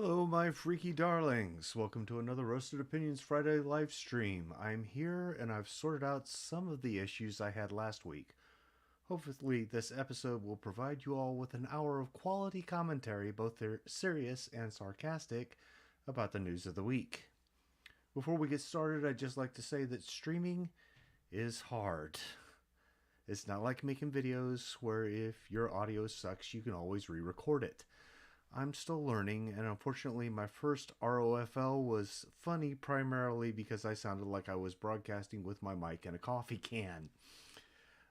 Hello, my freaky darlings. Welcome to another Roasted Opinions Friday live stream. I'm here and I've sorted out some of the issues I had last week. Hopefully, this episode will provide you all with an hour of quality commentary, both serious and sarcastic, about the news of the week. Before we get started, I'd just like to say that streaming is hard. It's not like making videos where if your audio sucks, you can always re-record it. I'm still learning, and unfortunately my first ROFL was funny primarily because I sounded like I was broadcasting with my mic in a coffee can.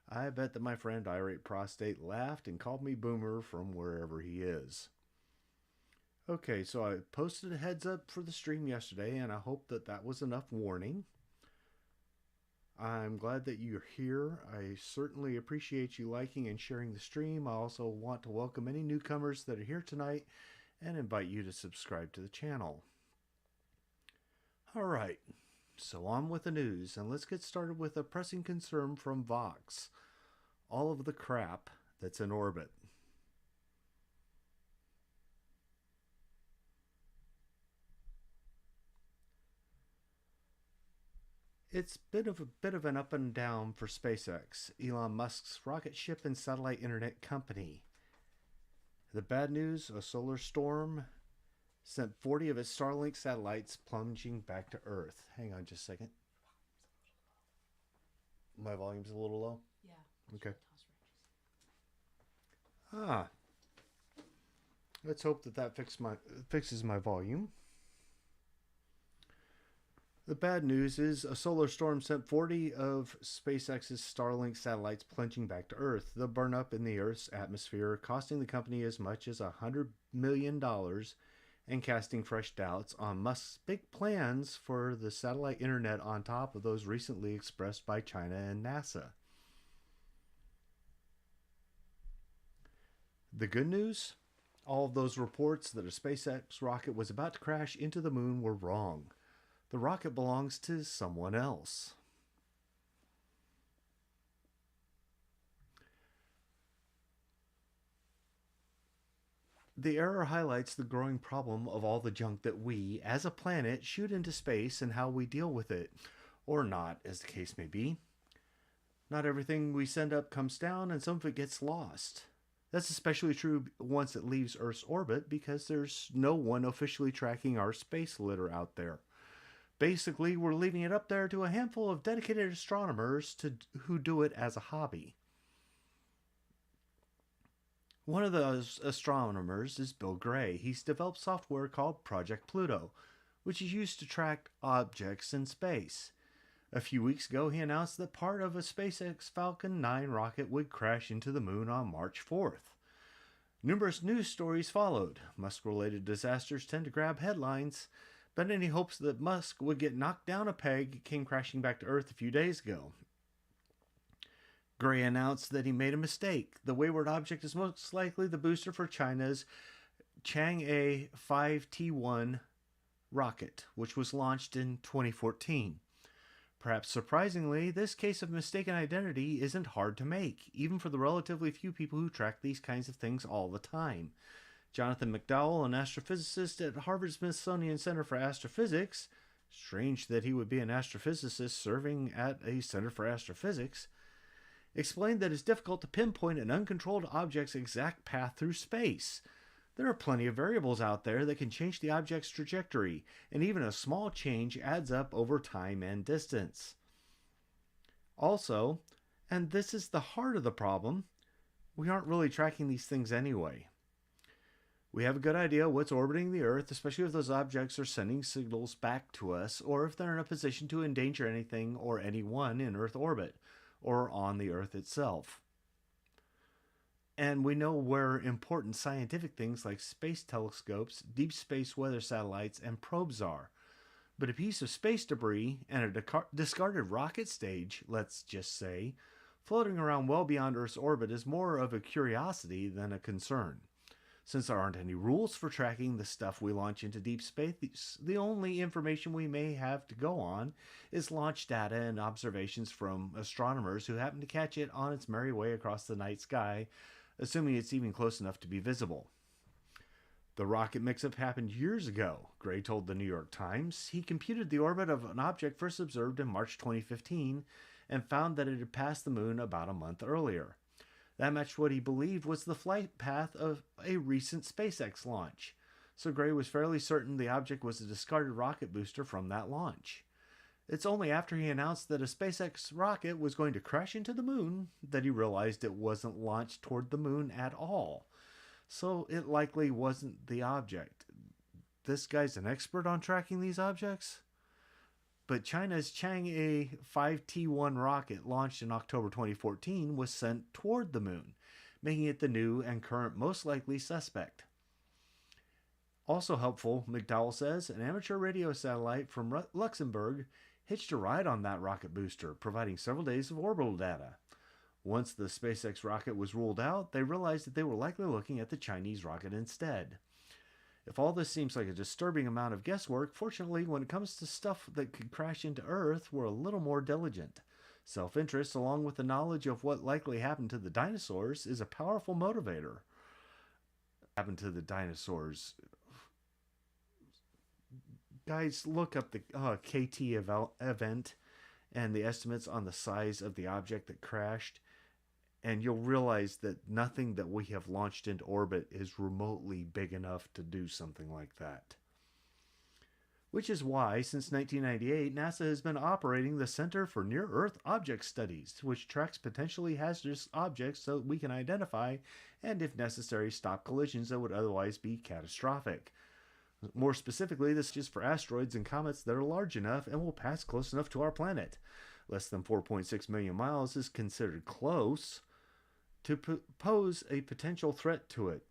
I bet that my friend Irate Prostate laughed and called me Boomer from wherever he is. Okay, so I posted a heads up for the stream yesterday, and I hope that that was enough warning. I'm glad that you're here. I certainly appreciate you liking and sharing the stream. I also want to welcome any newcomers that are here tonight and invite you to subscribe to the channel. Alright, so on with the news, and let's get started with a pressing concern from Vox. All of the crap that's in orbit. It's been a bit of an up and down for SpaceX, Elon Musk's rocket ship and satellite internet company. The bad news, a solar storm sent 40 of its Starlink satellites plunging back to Earth. Hang on just a second. My volume's a little low? Yeah. Okay. Let's hope that fixes my volume. The bad news is a solar storm sent 40 of SpaceX's Starlink satellites plunging back to Earth. They'll burn up in the Earth's atmosphere, costing the company as much as $100 million and casting fresh doubts on Musk's big plans for the satellite internet on top of those recently expressed by China and NASA. The good news? All of those reports that a SpaceX rocket was about to crash into the moon were wrong. The rocket belongs to someone else. The error highlights the growing problem of all the junk that we, as a planet, shoot into space and how we deal with it. Or not, as the case may be. Not everything we send up comes down, and some of it gets lost. That's especially true once it leaves Earth's orbit, because there's no one officially tracking our space litter out there. Basically, we're leaving it up there to a handful of dedicated astronomers who do it as a hobby. One of those astronomers is Bill Gray. He's developed software called Project Pluto, which is used to track objects in space. A few weeks ago, he announced that part of a SpaceX Falcon 9 rocket would crash into the moon on March 4th. Numerous news stories followed. Musk-related disasters tend to grab headlines, but any hopes that Musk would get knocked down a peg came crashing back to Earth a few days ago. Gray announced that he made a mistake. The wayward object is most likely the booster for China's Chang'e 5T1 rocket, which was launched in 2014. Perhaps surprisingly, this case of mistaken identity isn't hard to make, even for the relatively few people who track these kinds of things all the time. Jonathan McDowell, an astrophysicist at Harvard-Smithsonian Center for Astrophysics, strange that he would be an astrophysicist serving at a Center for Astrophysics, explained that it's difficult to pinpoint an uncontrolled object's exact path through space. There are plenty of variables out there that can change the object's trajectory, and even a small change adds up over time and distance. Also, and this is the heart of the problem, we aren't really tracking these things anyway. We have a good idea what's orbiting the Earth, especially if those objects are sending signals back to us, or if they're in a position to endanger anything or anyone in Earth orbit, or on the Earth itself. And we know where important scientific things like space telescopes, deep space weather satellites, and probes are. But a piece of space debris and a discarded rocket stage, let's just say, floating around well beyond Earth's orbit is more of a curiosity than a concern. Since there aren't any rules for tracking the stuff we launch into deep space, the only information we may have to go on is launch data and observations from astronomers who happen to catch it on its merry way across the night sky, assuming it's even close enough to be visible. The rocket mix-up happened years ago, Gray told the New York Times. He computed the orbit of an object first observed in March 2015 and found that it had passed the moon about a month earlier. That matched what he believed was the flight path of a recent SpaceX launch. So Gray was fairly certain the object was a discarded rocket booster from that launch. It's only after he announced that a SpaceX rocket was going to crash into the moon that he realized it wasn't launched toward the moon at all. So it likely wasn't the object. This guy's an expert on tracking these objects? But China's Chang'e 5T1 rocket, launched in October 2014, was sent toward the moon, making it the new and current most likely suspect. Also helpful, McDowell says, an amateur radio satellite from Luxembourg hitched a ride on that rocket booster, providing several days of orbital data. Once the SpaceX rocket was ruled out, they realized that they were likely looking at the Chinese rocket instead. If all this seems like a disturbing amount of guesswork, fortunately, when it comes to stuff that could crash into Earth, we're a little more diligent. Self-interest, along with the knowledge of what likely happened to the dinosaurs, is a powerful motivator. Happened to the dinosaurs. Guys, look up the KT event and the estimates on the size of the object that crashed, and you'll realize that nothing that we have launched into orbit is remotely big enough to do something like that. Which is why, since 1998, NASA has been operating the Center for Near-Earth Object Studies, which tracks potentially hazardous objects so we can identify and, if necessary, stop collisions that would otherwise be catastrophic. More specifically, this is for asteroids and comets that are large enough and will pass close enough to our planet. Less than 4.6 million miles is considered close to pose a potential threat to it.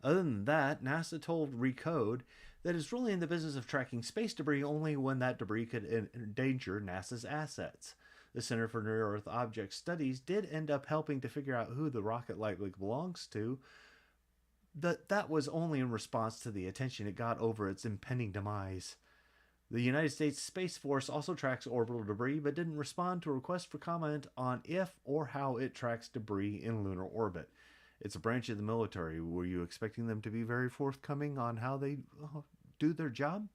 Other than that, NASA told Recode that it's really in the business of tracking space debris only when that debris could endanger NASA's assets. The Center for Near-Earth Object Studies did end up helping to figure out who the rocket likely belongs to, but that was only in response to the attention it got over its impending demise. The United States Space Force also tracks orbital debris, but didn't respond to a request for comment on if or how it tracks debris in lunar orbit. It's a branch of the military. Were you expecting them to be very forthcoming on how they do their job?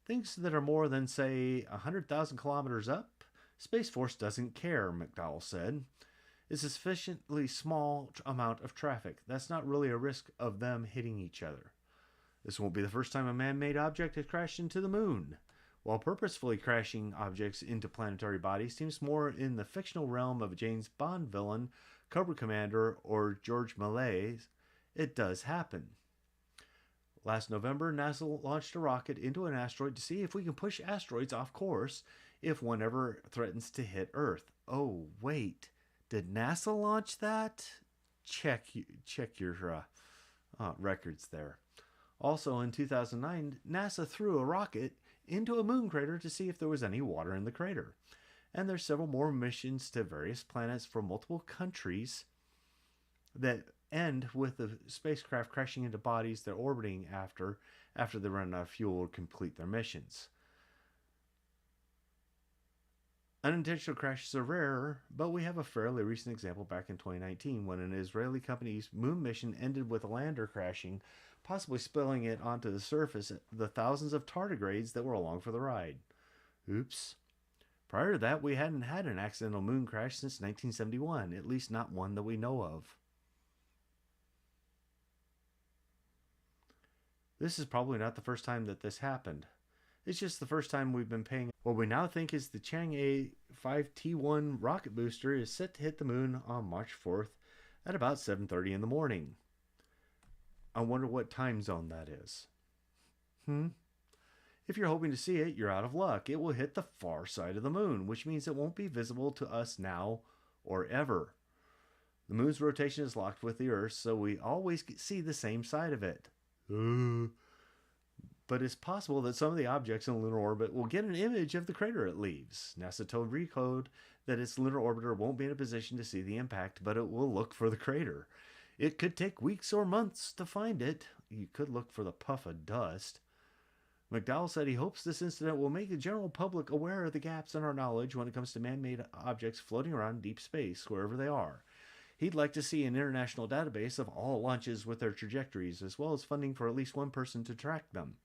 Things that are more than, say, 100,000 kilometers up, Space Force doesn't care, McDowell said. It's a sufficiently small amount of traffic. That's not really a risk of them hitting each other. This won't be the first time a man-made object has crashed into the moon. While purposefully crashing objects into planetary bodies seems more in the fictional realm of a James Bond villain, Cobra Commander, or George Méliès, it does happen. Last November, NASA launched a rocket into an asteroid to see if we can push asteroids off course if one ever threatens to hit Earth. Oh, wait. Did NASA launch that? Check your records there. Also, in 2009, NASA threw a rocket into a moon crater to see if there was any water in the crater. And there's several more missions to various planets from multiple countries that end with the spacecraft crashing into bodies they're orbiting after they run out of fuel or complete their missions. Unintentional crashes are rarer, but we have a fairly recent example back in 2019 when an Israeli company's moon mission ended with a lander crashing, possibly spilling it onto the surface the thousands of tardigrades that were along for the ride. Oops. Prior to that, we hadn't had an accidental moon crash since 1971, at least not one that we know of. This is probably not the first time that this happened. It's just the first time we've been paying. What we now think is the Chang'e 5T1 rocket booster is set to hit the moon on March 4th at about 7:30 in the morning. I wonder what time zone that is. If you're hoping to see it, you're out of luck. It will hit the far side of the moon, which means it won't be visible to us now or ever. The moon's rotation is locked with the Earth, so we always see the same side of it. But it's possible that some of the objects in lunar orbit will get an image of the crater it leaves. NASA told Recode that its lunar orbiter won't be in a position to see the impact, but it will look for the crater. It could take weeks or months to find it. You could look for the puff of dust. McDowell said he hopes this incident will make the general public aware of the gaps in our knowledge when it comes to man-made objects floating around deep space, wherever they are. He'd like to see an international database of all launches with their trajectories, as well as funding for at least one person to track them.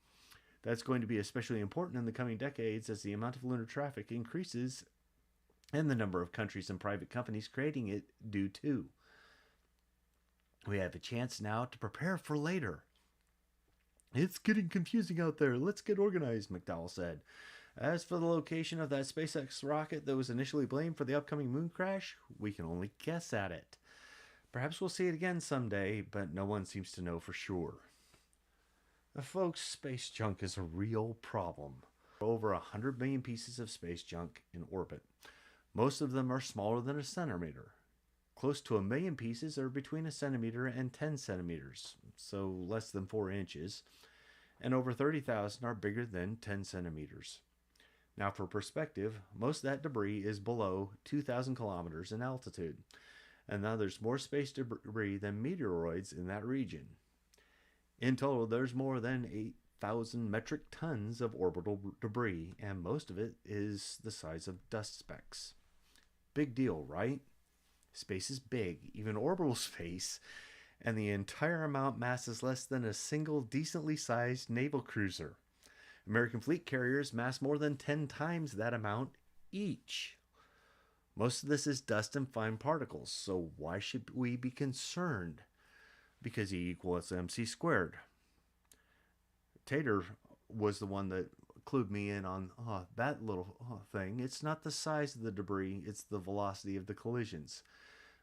That's going to be especially important in the coming decades as the amount of lunar traffic increases and the number of countries and private companies creating it do too. We have a chance now to prepare for later. It's getting confusing out there. Let's get organized, McDowell said. As for the location of that SpaceX rocket that was initially blamed for the upcoming moon crash, we can only guess at it. Perhaps we'll see it again someday, but no one seems to know for sure. Folks, space junk is a real problem. Over 100 million pieces of space junk in orbit. Most of them are smaller than a centimeter. Close to 1 million pieces are between a centimeter and 10 centimeters, so less than 4 inches, and over 30,000 are bigger than 10 centimeters. Now, for perspective, most of that debris is below 2,000 kilometers in altitude, and now there's more space debris than meteoroids in that region. In total, there's more than 8,000 metric tons of orbital debris, and most of it is the size of dust specks. Big deal, right? Space is big, even orbital space, and the entire amount masses less than a single decently sized naval cruiser. American fleet carriers mass more than 10 times that amount each. Most of this is dust and fine particles, so why should we be concerned? Because E equals mc squared. Tater was the one that clued me in on that little thing. It's not the size of the debris, it's the velocity of the collisions.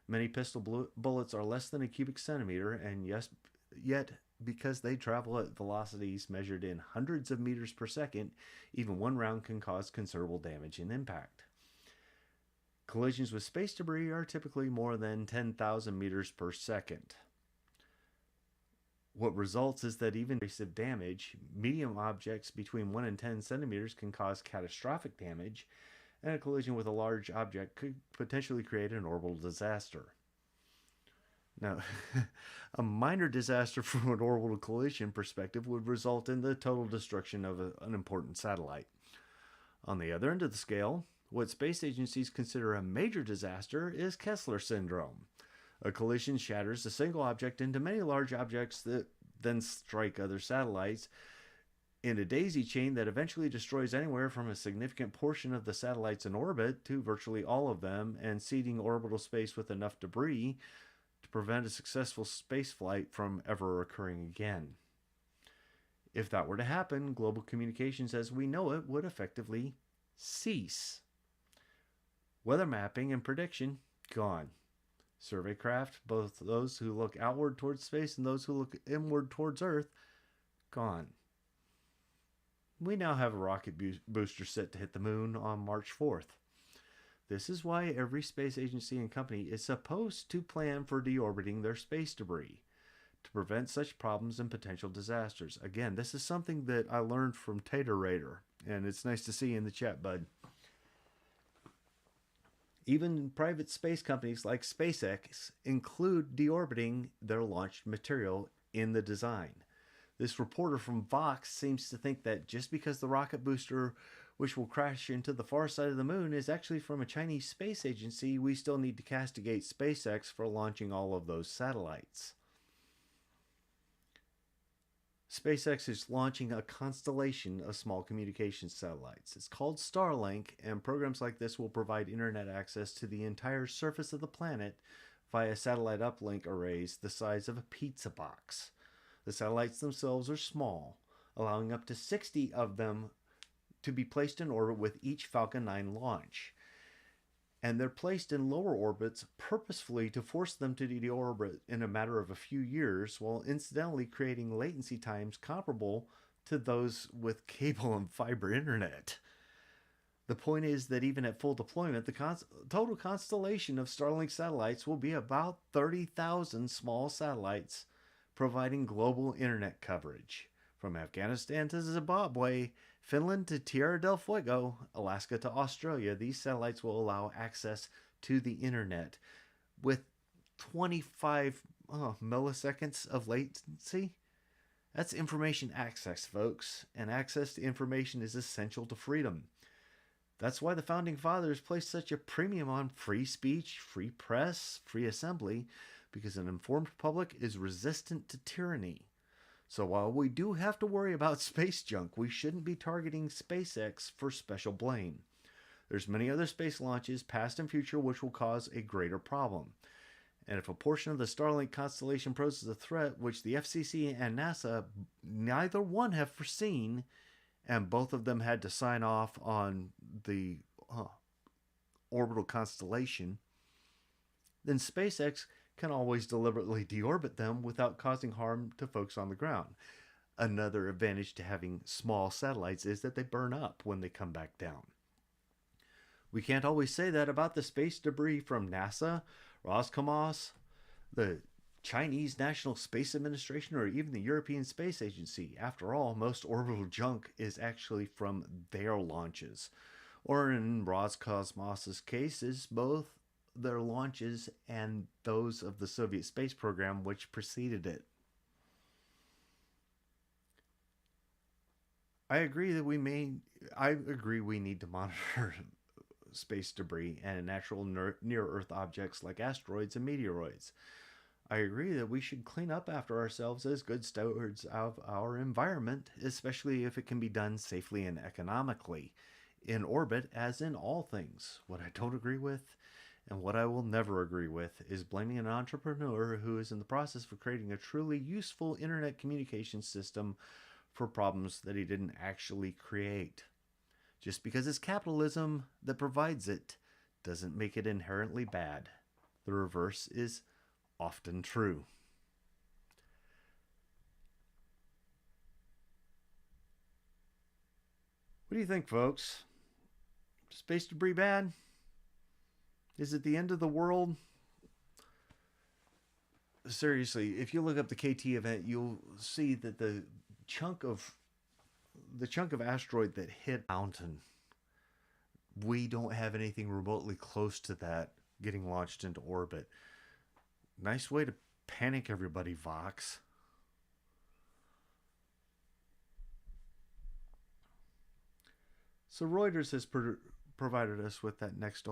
Many pistol bullets are less than a cubic centimeter, and yet because they travel at velocities measured in hundreds of meters per second, even one round can cause considerable damage and impact. Collisions with space debris are typically more than 10,000 meters per second. What results is that even invasive damage, medium objects between 1 and 10 centimeters can cause catastrophic damage, and a collision with a large object could potentially create an orbital disaster. Now, a minor disaster from an orbital collision perspective would result in the total destruction of an important satellite. On the other end of the scale, what space agencies consider a major disaster is Kessler syndrome. A collision shatters a single object into many large objects that then strike other satellites in a daisy chain that eventually destroys anywhere from a significant portion of the satellites in orbit to virtually all of them, and seeding orbital space with enough debris to prevent a successful spaceflight from ever occurring again. If that were to happen, global communications as we know it would effectively cease. Weather mapping and prediction, gone. Survey craft, both those who look outward towards space and those who look inward towards Earth, gone. We now have a rocket booster set to hit the moon on March 4th. This is why every space agency and company is supposed to plan for deorbiting their space debris to prevent such problems and potential disasters. Again, this is something that I learned from Tater Raider, and it's nice to see you in the chat, bud. Even private space companies like SpaceX include deorbiting their launched material in the design. This reporter from Vox seems to think that just because the rocket booster, which will crash into the far side of the moon, is actually from a Chinese space agency, we still need to castigate SpaceX for launching all of those satellites. SpaceX is launching a constellation of small communications satellites. It's called Starlink, and programs like this will provide internet access to the entire surface of the planet via satellite uplink arrays the size of a pizza box. The satellites themselves are small, allowing up to 60 of them to be placed in orbit with each Falcon 9 launch. And they're placed in lower orbits purposefully to force them to deorbit in a matter of a few years, while incidentally creating latency times comparable to those with cable and fiber internet. The point is that even at full deployment, the total constellation of Starlink satellites will be about 30,000 small satellites providing global internet coverage. From Afghanistan to Zimbabwe, Finland to Tierra del Fuego, Alaska to Australia, these satellites will allow access to the internet with 25 milliseconds of latency. That's information access, folks, and access to information is essential to freedom. That's why the founding fathers placed such a premium on free speech, free press, free assembly, because an informed public is resistant to tyranny. So while we do have to worry about space junk, we shouldn't be targeting SpaceX for special blame. There's many other space launches, past and future, which will cause a greater problem. And if a portion of the Starlink constellation poses a threat, which the FCC and NASA, neither one have foreseen, and both of them had to sign off on the orbital constellation, then SpaceX can always deliberately deorbit them without causing harm to folks on the ground. Another advantage to having small satellites is that they burn up when they come back down. We can't always say that about the space debris from NASA, Roscosmos, the Chinese National Space Administration, or even the European Space Agency. After all, most orbital junk is actually from their launches. Or in Roscosmos' case, is both their launches and those of the Soviet space program which preceded it. I agree we need to monitor space debris and natural near-Earth objects like asteroids and meteoroids. I agree that we should clean up after ourselves as good stewards of our environment, especially if it can be done safely and economically, in orbit as in all things. What I don't agree with, and what I will never agree with, is blaming an entrepreneur who is in the process of creating a truly useful internet communication system for problems that he didn't actually create. Just because it's capitalism that provides it doesn't make it inherently bad. The reverse is often true. What do you think, folks? Space debris bad? Is it the end of the world? Seriously, if you look up the KT event, you'll see that the chunk of asteroid that hit a mountain, we don't have anything remotely close to that getting launched into orbit. Nice way to panic everybody, Vox. So Reuters has provided us with that next.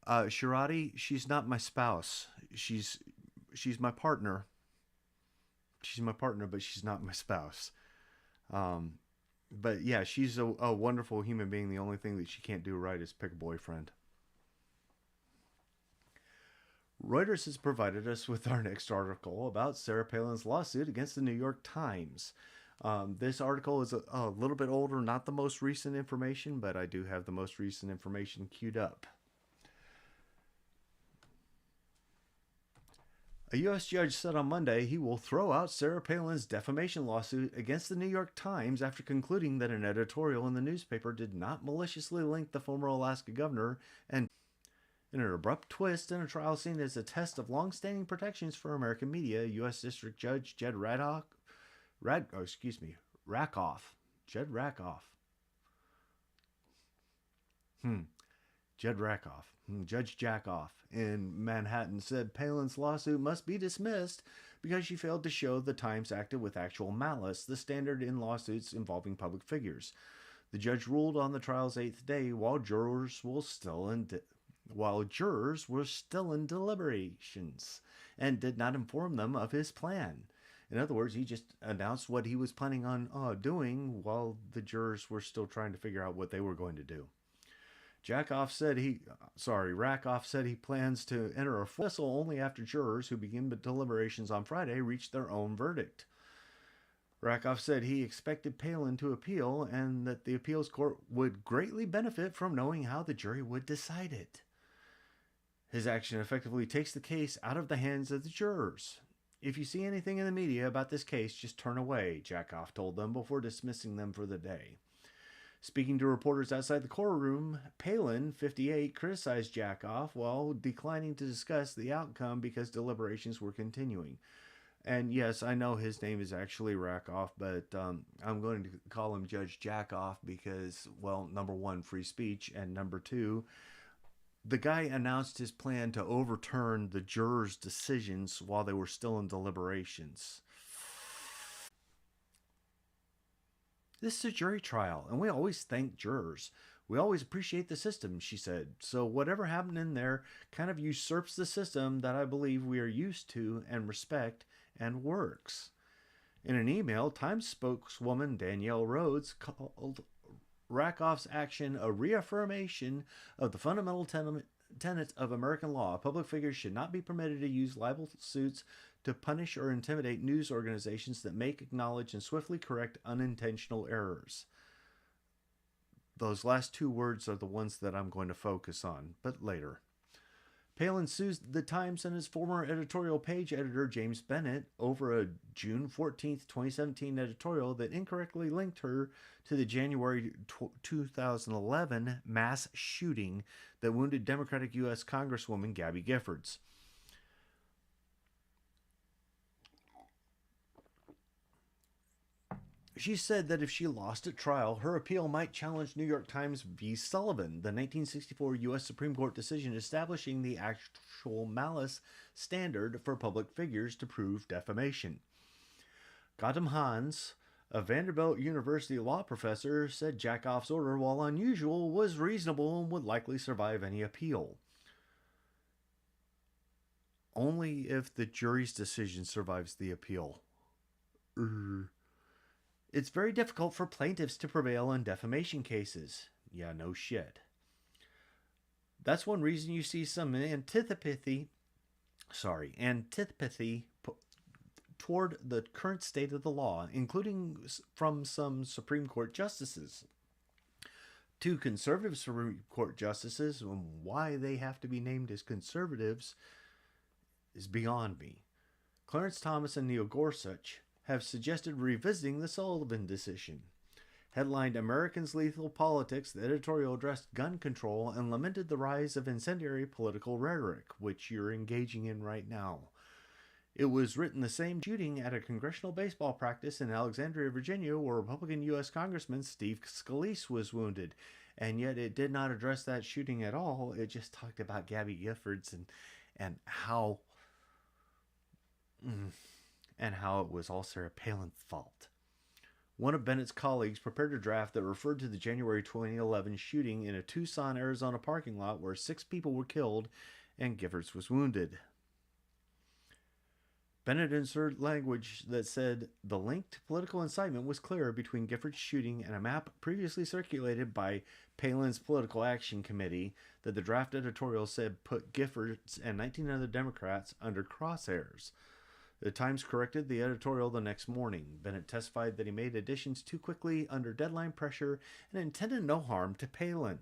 Shirati, she's not my spouse. She's my partner. She's my partner, but she's not my spouse. But yeah, she's a wonderful human being. The only thing that she can't do right is pick a boyfriend. Reuters has provided us with our next article about Sarah Palin's lawsuit against the New York Times. This article is a little bit older, not the most recent information, but I do have the most recent information queued up. A U.S. judge said on Monday he will throw out Sarah Palin's defamation lawsuit against the New York Times after concluding that an editorial in the newspaper did not maliciously link the former Alaska governor, and in an abrupt twist in a trial seen as a test of long-standing protections for American media, U.S. District Judge Jed Rakoff. Jed Rakoff. Jed Rakoff. Judge Jackoff in Manhattan said Palin's lawsuit must be dismissed because she failed to show the Times acted with actual malice, the standard in lawsuits involving public figures. The judge ruled on the trial's 8th day while jurors were still in deliberations and did not inform them of his plan. In other words, he just announced what he was planning on doing while the jurors were still trying to figure out what they were going to do. Rakoff said he plans to enter a full only after jurors who begin deliberations on Friday reach their own verdict. Rakoff said he expected Palin to appeal and that the appeals court would greatly benefit from knowing how the jury would decide it. His action effectively takes the case out of the hands of the jurors. If you see anything in the media about this case, just turn away, Jackoff told them before dismissing them for the day. Speaking to reporters outside the courtroom, Palin, 58, criticized Jackoff while declining to discuss the outcome because deliberations were continuing. And yes, I know his name is actually Rakoff, but I'm going to call him Judge Jackoff because, well, number one, free speech, and number two, the guy announced his plan to overturn the jurors' decisions while they were still in deliberations. This is a jury trial, and we always thank jurors. We always appreciate the system, she said. So whatever happened in there kind of usurps the system that I believe we are used to and respect and works. In an email, Times spokeswoman Danielle Rhodes called Rakoff's action a reaffirmation of the fundamental tenets of American law. Public figures should not be permitted to use libel suits to punish or intimidate news organizations that make, acknowledge, and swiftly correct unintentional errors. Those last two words are the ones that I'm going to focus on, but later. Palin sues the Times and its former editorial page editor James Bennett over a June 14, 2017 editorial that incorrectly linked her to the January 2011 mass shooting that wounded Democratic U.S. Congresswoman Gabby Giffords. She said that if she lost at trial, her appeal might challenge New York Times v. Sullivan, the 1964 U.S. Supreme Court decision establishing the actual malice standard for public figures to prove defamation. Gautam Hans, a Vanderbilt University law professor, said Jackoff's order, while unusual, was reasonable and would likely survive any appeal. Only if the jury's decision survives the appeal. It's very difficult for plaintiffs to prevail in defamation cases. Yeah, no shit. That's one reason you see some antipathy toward the current state of the law, including from some Supreme Court justices. Two conservative Supreme Court justices, and why they have to be named as conservatives is beyond me. Clarence Thomas and Neil Gorsuch have suggested revisiting the Sullivan decision. Headlined Americans' Lethal Politics, the editorial addressed gun control and lamented the rise of incendiary political rhetoric, which you're engaging in right now. It was written the same shooting at a congressional baseball practice in Alexandria, Virginia, where Republican U.S. Congressman Steve Scalise was wounded, and yet it did not address that shooting at all. It just talked about Gabby Giffords and how it was all Sarah Palin's fault. One of Bennett's colleagues prepared a draft that referred to the January 2011 shooting in a Tucson, Arizona parking lot where 6 people were killed and Giffords was wounded. Bennett inserted language that said the link to political incitement was clear between Giffords' shooting and a map previously circulated by Palin's Political Action Committee that the draft editorial said put Giffords and 19 other Democrats under crosshairs. The Times corrected the editorial the next morning. Bennett testified that he made additions too quickly under deadline pressure and intended no harm to Palin.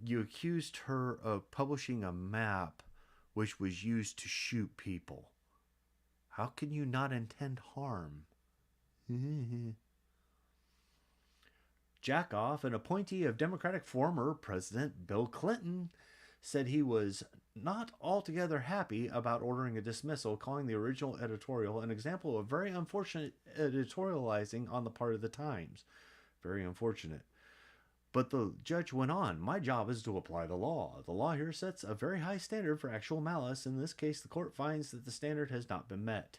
You accused her of publishing a map which was used to shoot people. How can you not intend harm? Jackoff, an appointee of Democratic former President Bill Clinton, said he was not altogether happy about ordering a dismissal, calling the original editorial an example of very unfortunate editorializing on the part of the Times. Very unfortunate. But the judge went on, my job is to apply the law. The law here sets a very high standard for actual malice. In this case, the court finds that the standard has not been met.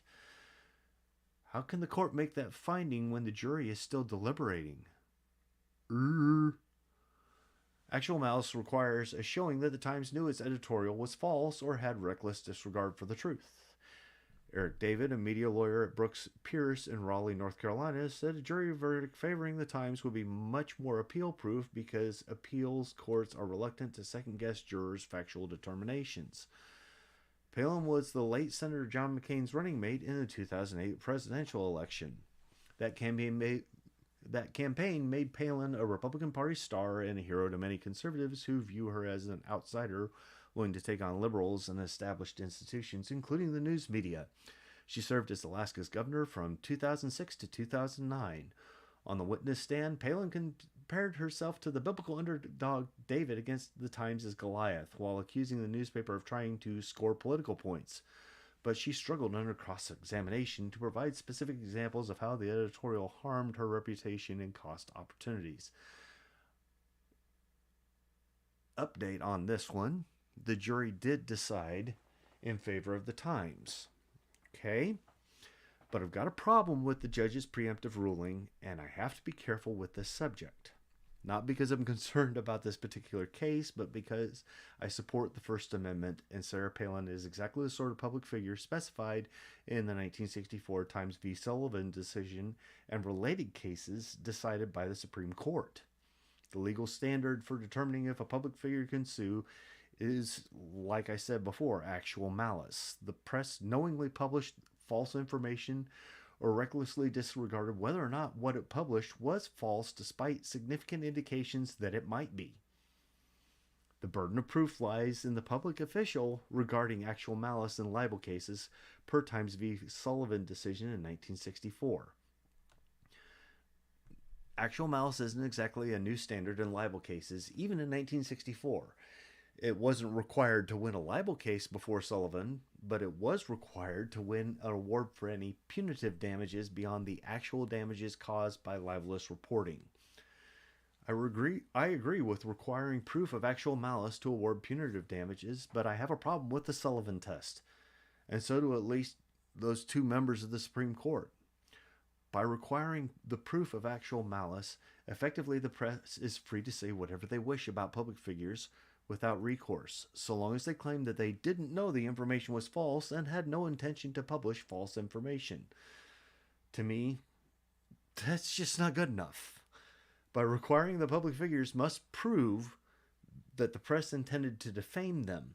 How can the court make that finding when the jury is still deliberating? Actual malice requires a showing that the Times knew its editorial was false or had reckless disregard for the truth. Eric David, a media lawyer at Brooks Pierce in Raleigh, North Carolina, said a jury verdict favoring the Times would be much more appeal-proof because appeals courts are reluctant to second-guess jurors' factual determinations. Palin was the late Senator John McCain's running mate in the 2008 presidential election. That campaign made Palin a Republican Party star and a hero to many conservatives who view her as an outsider willing to take on liberals and established institutions, including the news media. She served as Alaska's governor from 2006 to 2009. On the witness stand, Palin compared herself to the biblical underdog David against the Times' Goliath, while accusing the newspaper of trying to score political points. But she struggled under cross-examination to provide specific examples of how the editorial harmed her reputation and cost opportunities. Update on this one. The jury did decide in favor of the Times. Okay? But I've got a problem with the judge's preemptive ruling, and I have to be careful with this subject. Not because I'm concerned about this particular case, but because I support the First Amendment, and Sarah Palin is exactly the sort of public figure specified in the 1964 Times v. Sullivan decision and related cases decided by the Supreme Court. The legal standard for determining if a public figure can sue is, like I said before, actual malice. The press knowingly published false information or recklessly disregarded whether or not what it published was false despite significant indications that it might be. The burden of proof lies in the public official regarding actual malice in libel cases per Times v. Sullivan decision in 1964. Actual malice isn't exactly a new standard in libel cases, even in 1964. It wasn't required to win a libel case before Sullivan, but it was required to win an award for any punitive damages beyond the actual damages caused by libelous reporting. I agree with requiring proof of actual malice to award punitive damages, but I have a problem with the Sullivan test, and so do at least those two members of the Supreme Court. By requiring the proof of actual malice, effectively the press is free to say whatever they wish about public figures without recourse, so long as they claim that they didn't know the information was false and had no intention to publish false information. To me, that's just not good enough. By requiring the public figures must prove that the press intended to defame them,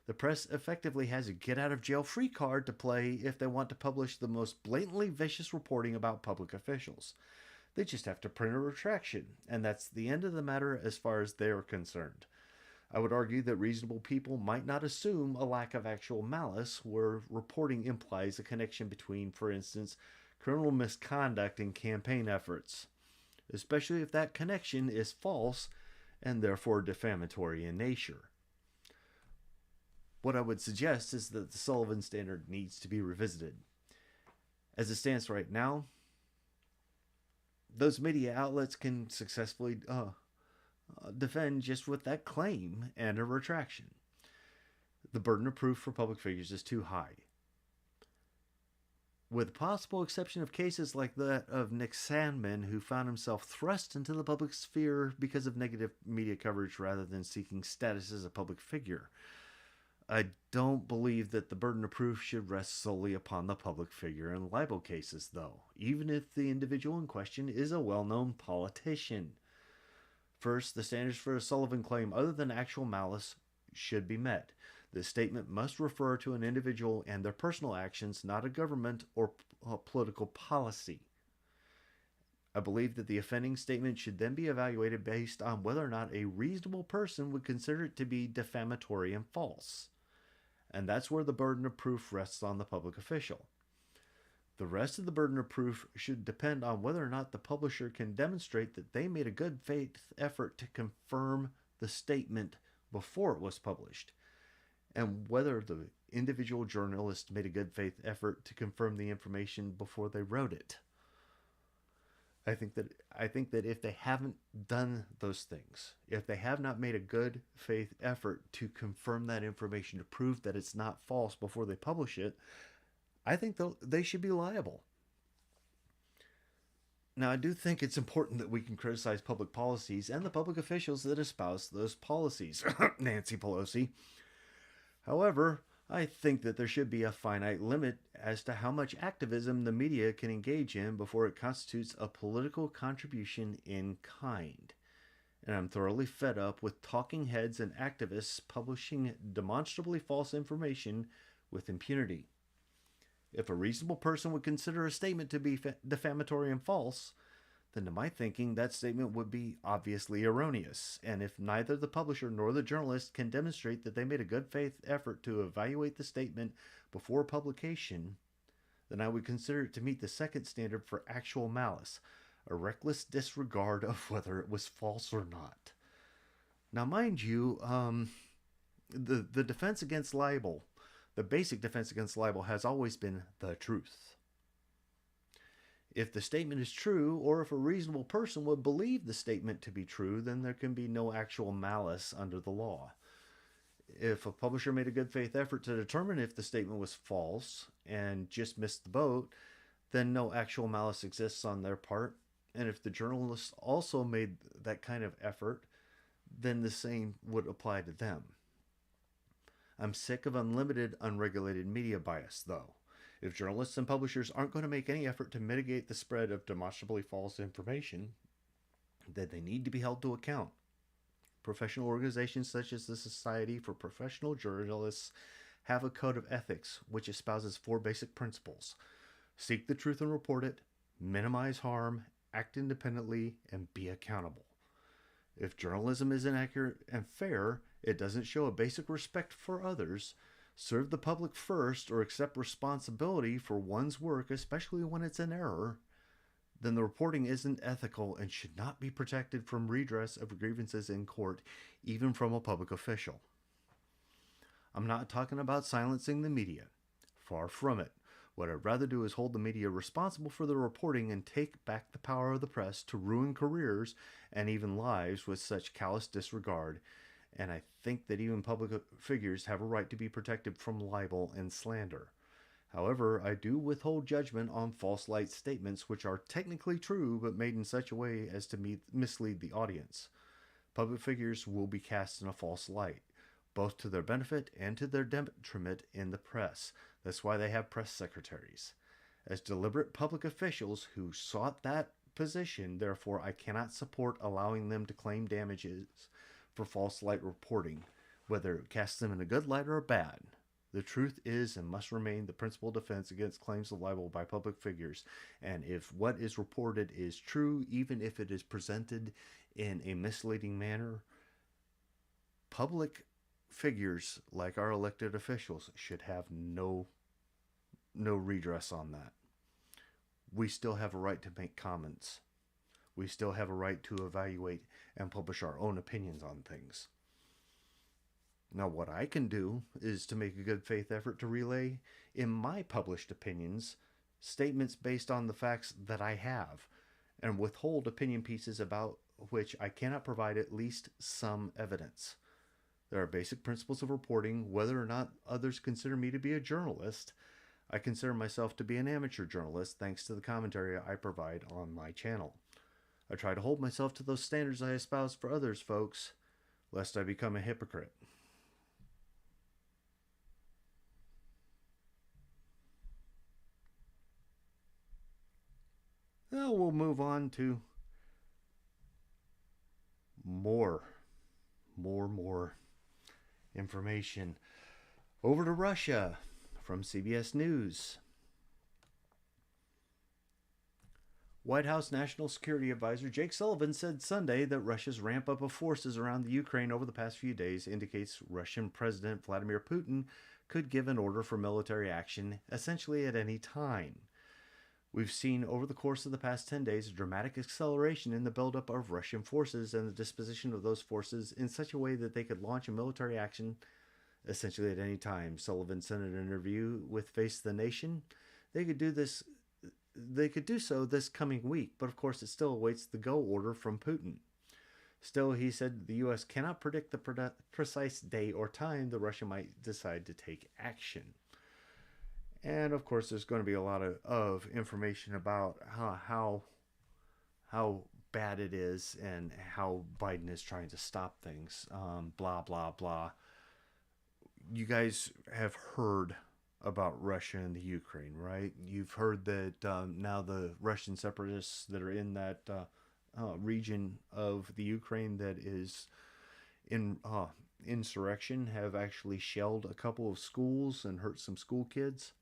the press effectively has a get-out-of-jail-free card to play if they want to publish the most blatantly vicious reporting about public officials. They just have to print a retraction, and that's the end of the matter as far as they're concerned. I would argue that reasonable people might not assume a lack of actual malice where reporting implies a connection between, for instance, criminal misconduct and campaign efforts, especially if that connection is false and therefore defamatory in nature. What I would suggest is that the Sullivan standard needs to be revisited. As it stands right now, those media outlets can successfully defend just with that claim and a retraction. The burden of proof for public figures is too high. With the possible exception of cases like that of Nick Sandmann, who found himself thrust into the public sphere because of negative media coverage rather than seeking status as a public figure, I don't believe that the burden of proof should rest solely upon the public figure in libel cases, though, even if the individual in question is a well-known politician. First, the standards for a Sullivan claim other than actual malice should be met. The statement must refer to an individual and their personal actions, not a government or political policy. I believe that the offending statement should then be evaluated based on whether or not a reasonable person would consider it to be defamatory and false. And that's where the burden of proof rests on the public official. The rest of the burden of proof should depend on whether or not the publisher can demonstrate that they made a good faith effort to confirm the statement before it was published, and whether the individual journalist made a good faith effort to confirm the information before they wrote it. I think that if they haven't done those things, if they have not made a good faith effort to confirm that information, to prove that it's not false before they publish it, I think they should be liable. Now, I do think it's important that we can criticize public policies and the public officials that espouse those policies. Nancy Pelosi. However, I think that there should be a finite limit as to how much activism the media can engage in before it constitutes a political contribution in kind. And I'm thoroughly fed up with talking heads and activists publishing demonstrably false information with impunity. If a reasonable person would consider a statement to be defamatory and false, then to my thinking, that statement would be obviously erroneous. And if neither the publisher nor the journalist can demonstrate that they made a good faith effort to evaluate the statement before publication, then I would consider it to meet the second standard for actual malice, a reckless disregard of whether it was false or not. Now, mind you, the defense against libel, the basic defense against libel has always been the truth. If the statement is true, or if a reasonable person would believe the statement to be true, then there can be no actual malice under the law. If a publisher made a good faith effort to determine if the statement was false and just missed the boat, then no actual malice exists on their part. And if the journalists also made that kind of effort, then the same would apply to them. I'm sick of unlimited, unregulated media bias, though. If journalists and publishers aren't going to make any effort to mitigate the spread of demonstrably false information, then they need to be held to account. Professional organizations such as the Society for Professional Journalists have a code of ethics which espouses four basic principles: seek the truth and report it, minimize harm, act independently, and be accountable. If journalism is inaccurate and fair, it doesn't show a basic respect for others, serve the public first, or accept responsibility for one's work, especially when it's in error, then the reporting isn't ethical and should not be protected from redress of grievances in court, even from a public official. I'm not talking about silencing the media. Far from it. What I'd rather do is hold the media responsible for the reporting and take back the power of the press to ruin careers and even lives with such callous disregard. And I think that even public figures have a right to be protected from libel and slander. However, I do withhold judgment on false light statements which are technically true but made in such a way as to mislead the audience. Public figures will be cast in a false light, both to their benefit and to their detriment in the press. That's why they have press secretaries. As deliberate public officials who sought that position, therefore, I cannot support allowing them to claim damages for false light reporting, whether it casts them in a good light or a bad. The truth is and must remain the principal defense against claims of libel by public figures, and if what is reported is true, even if it is presented in a misleading manner, public figures like our elected officials should have no redress on that. We still have a right to make comments. We still have a right to evaluate and publish our own opinions on things. Now, what I can do is to make a good faith effort to relay in my published opinions statements based on the facts that I have, and withhold opinion pieces about which I cannot provide at least some evidence. There are basic principles of reporting. Whether or not others consider me to be a journalist, I consider myself to be an amateur journalist thanks to the commentary I provide on my channel. I try to hold myself to those standards I espouse for others, folks, lest I become a hypocrite. Now we'll move on to more information. Over to Russia from CBS News. White House National Security Advisor Jake Sullivan said Sunday that Russia's ramp up of forces around the Ukraine over the past few days indicates Russian President Vladimir Putin could give an order for military action essentially at any time. We've seen over the course of the past 10 days a dramatic acceleration in the buildup of Russian forces and the disposition of those forces in such a way that they could launch a military action essentially at any time. Sullivan said in an interview with Face the Nation they could do so this coming week, but of course it still awaits the go order from Putin. Still, he said the U.S. cannot predict the precise day or time that Russia might decide to take action. And of course, there's going to be a lot of information about how bad it is and how Biden is trying to stop things. Blah, blah, blah. You guys have heard about Russia and the Ukraine, right? You've heard that now the Russian separatists that are in that region of the Ukraine that is in insurrection have actually shelled a couple of schools and hurt some school kids.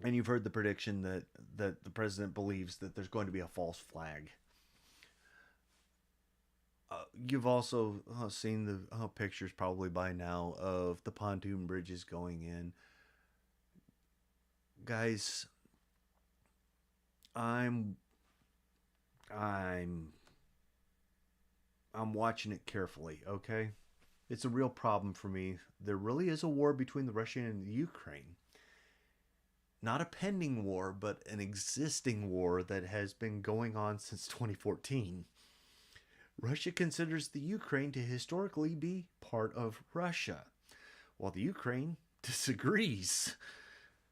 And you've heard the prediction that the president believes that there's going to be a false flag. You've also seen the pictures probably by now of the pontoon bridges going in. Guys, I'm watching it carefully, okay? It's a real problem for me. There really is a war between the Russia and the Ukraine. Not a pending war, but an existing war that has been going on since 2014. Russia considers the Ukraine to historically be part of Russia, while the Ukraine disagrees.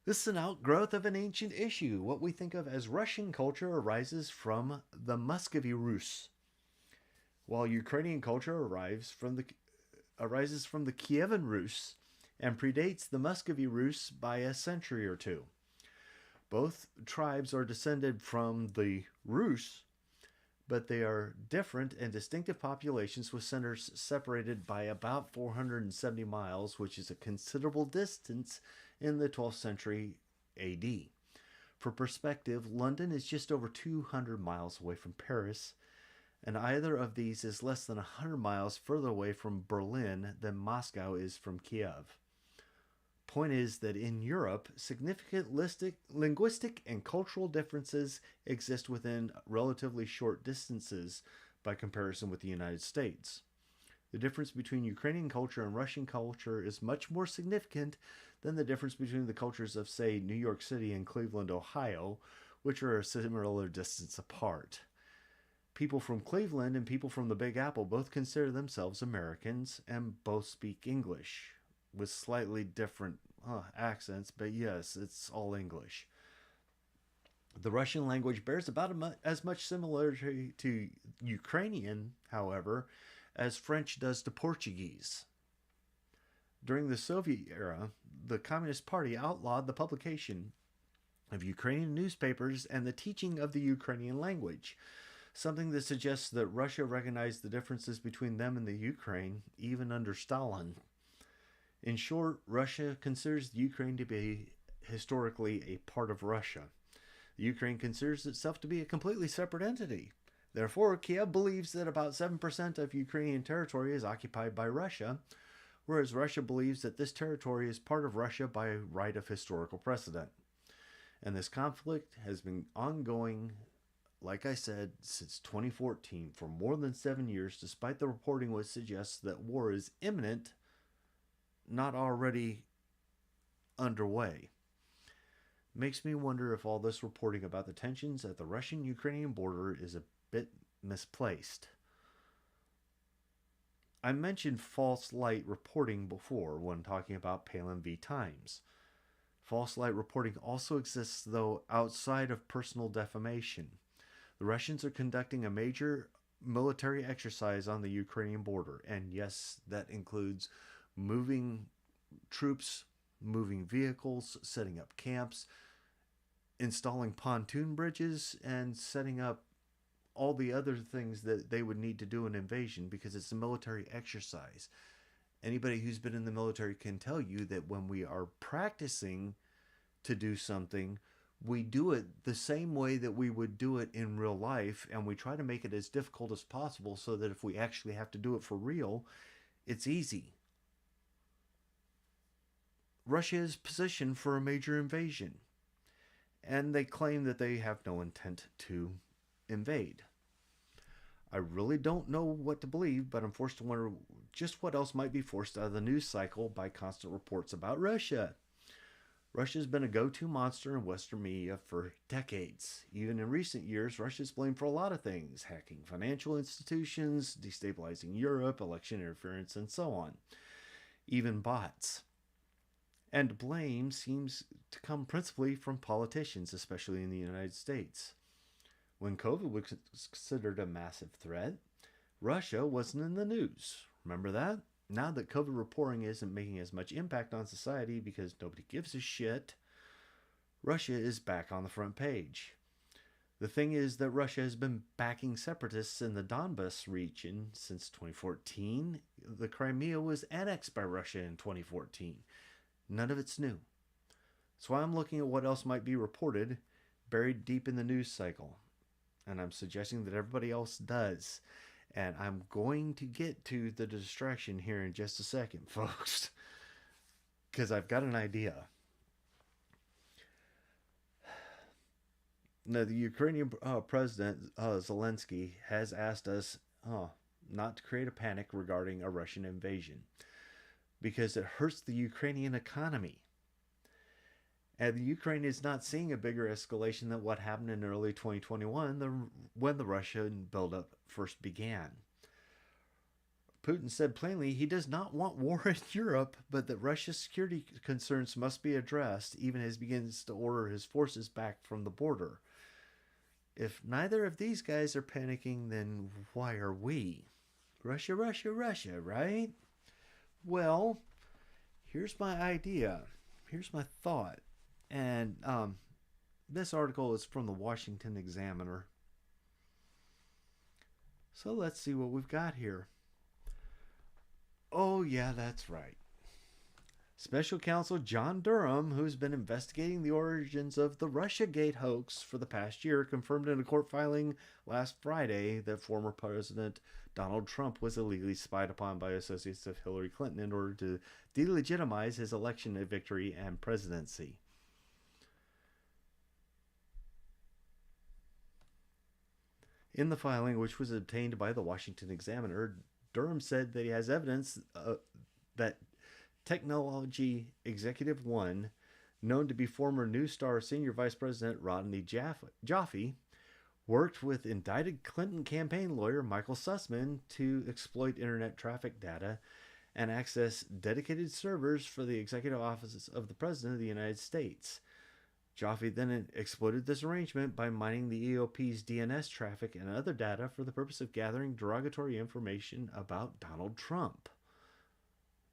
This is an outgrowth of an ancient issue. What we think of as Russian culture arises from the Muscovy Rus, while Ukrainian culture arises from the Kievan Rus and predates the Muscovy Rus by a century or two. Both tribes are descended from the Rus, but they are different and distinctive populations with centers separated by about 470 miles, which is a considerable distance in the 12th century AD. For perspective, London is just over 200 miles away from Paris, and either of these is less than 100 miles further away from Berlin than Moscow is from Kiev. Point is that in Europe, significant linguistic and cultural differences exist within relatively short distances by comparison with the United States. The difference between Ukrainian culture and Russian culture is much more significant than the difference between the cultures of, say, New York City and Cleveland, Ohio, which are a similar distance apart. People from Cleveland and people from the Big Apple both consider themselves Americans and both speak English, with slightly different accents, but yes, it's all English. The Russian language bears about as much similarity to Ukrainian, however, as French does to Portuguese. During the Soviet era, the Communist Party outlawed the publication of Ukrainian newspapers and the teaching of the Ukrainian language, something that suggests that Russia recognized the differences between them and the Ukraine, even under Stalin. In short, Russia considers the Ukraine to be historically a part of Russia. The Ukraine considers itself to be a completely separate entity. Therefore, Kiev believes that about 7% of Ukrainian territory is occupied by Russia, whereas Russia believes that this territory is part of Russia by right of historical precedent. And this conflict has been ongoing, like I said, since 2014 for more than 7 years, despite the reporting which suggests that war is imminent, not already underway. Makes me wonder if all this reporting about the tensions at the Russian-Ukrainian border is a bit misplaced. I mentioned false light reporting before when talking about Palin v. Times. False light reporting also exists, though, outside of personal defamation. The Russians are conducting a major military exercise on the Ukrainian border, and yes, that includes moving troops, moving vehicles, setting up camps, installing pontoon bridges, and setting up all the other things that they would need to do an invasion, because it's a military exercise. Anybody who's been in the military can tell you that when we are practicing to do something, we do it the same way that we would do it in real life, and we try to make it as difficult as possible so that if we actually have to do it for real, it's easy. Russia is positioned for a major invasion, and they claim that they have no intent to invade. I really don't know what to believe, but I'm forced to wonder just what else might be forced out of the news cycle by constant reports about Russia. Russia's been a go-to monster in Western media for decades. Even in recent years, Russia's blamed for a lot of things: hacking financial institutions, destabilizing Europe, election interference, and so on. Even bots. And blame seems to come principally from politicians, especially in the United States. When COVID was considered a massive threat, Russia wasn't in the news. Remember that? Now that COVID reporting isn't making as much impact on society because nobody gives a shit, Russia is back on the front page. The thing is that Russia has been backing separatists in the Donbas region since 2014. The Crimea was annexed by Russia in 2014. None of it's new. So I'm looking at what else might be reported, buried deep in the news cycle. And I'm suggesting that everybody else does. And I'm going to get to the distraction here in just a second, folks, because I've got an idea. Now, the Ukrainian President Zelensky has asked us not to create a panic regarding a Russian invasion, because it hurts the Ukrainian economy. And the Ukraine is not seeing a bigger escalation than what happened in early 2021 when the Russian buildup first began. Putin said plainly he does not want war in Europe, but that Russia's security concerns must be addressed, even as he begins to order his forces back from the border. If neither of these guys are panicking, then why are we? Russia, Russia, Russia, right? Well, here's my idea. Here's my thought. And this article is from the Washington Examiner. So let's see what we've got here. Oh, yeah, that's right. Special Counsel John Durham, who's been investigating the origins of the Russiagate hoax for the past year, confirmed in a court filing last Friday that former President Donald Trump was illegally spied upon by associates of Hillary Clinton in order to delegitimize his election victory and presidency. In the filing, which was obtained by the Washington Examiner, Durham said that he has evidence that Technology Executive One, known to be former New Star Senior Vice President Rodney Jaffe, worked with indicted Clinton campaign lawyer Michael Sussman to exploit internet traffic data and access dedicated servers for the executive offices of the President of the United States. Jaffe then exploited this arrangement by mining the EOP's DNS traffic and other data for the purpose of gathering derogatory information about Donald Trump.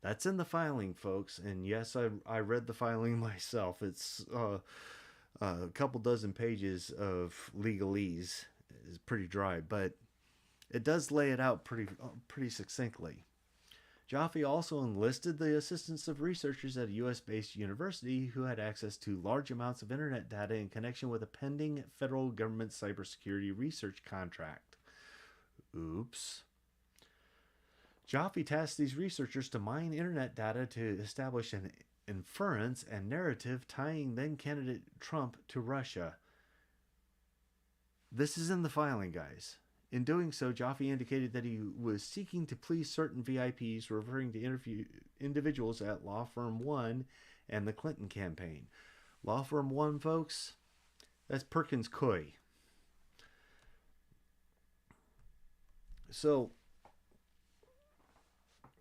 That's in the filing, folks. And yes, I read the filing myself. It's a couple dozen pages of legalese. It's pretty dry, but it does lay it out pretty succinctly. Jaffe also enlisted the assistance of researchers at a U.S.-based university who had access to large amounts of internet data in connection with a pending federal government cybersecurity research contract. Oops. Jaffe tasked these researchers to mine internet data to establish an inference and narrative tying then-candidate Trump to Russia. This is in the filing, guys. In doing so, Jaffe indicated that he was seeking to please certain VIPs, referring to individuals at Law Firm 1 and the Clinton campaign. Law Firm 1, folks, that's Perkins Coie. So,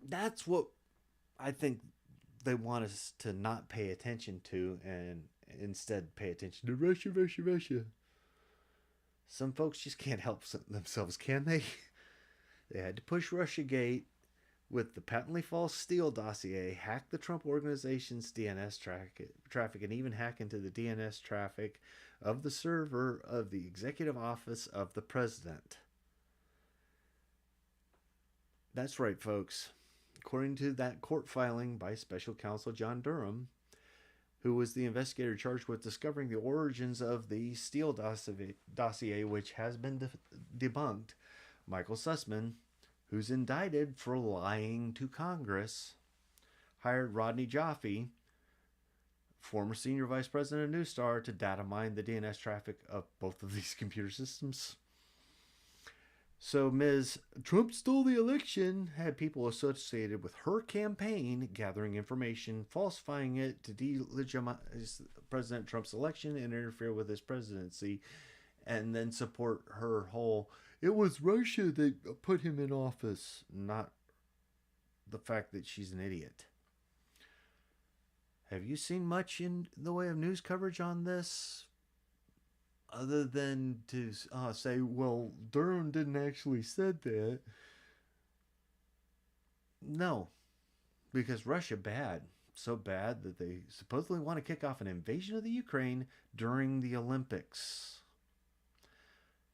that's what I think they want us to not pay attention to and instead pay attention to Russia, Russia, Russia. Some folks just can't help themselves, can they? They had to push Russiagate with the patently false Steele dossier, hack the Trump organization's DNS traffic, and even hack into the DNS traffic of the server of the executive office of the president. That's right, folks. According to that court filing by Special Counsel John Durham, who was the investigator charged with discovering the origins of the Steele dossier, which has been debunked, Michael Sussman, who's indicted for lying to Congress, hired Rodney Jaffe, former senior vice president of New Star, to data mine the DNS traffic of both of these computer systems. So Ms. Trump stole the election had people associated with her campaign gathering information, falsifying it to delegitimize President Trump's election and interfere with his presidency, and then support her whole, it was Russia that put him in office, not the fact that she's an idiot. Have you seen much in the way of news coverage on this? Other than to say, well, Durham didn't actually said that. No, because Russia bad. So bad that they supposedly want to kick off an invasion of the Ukraine during the Olympics.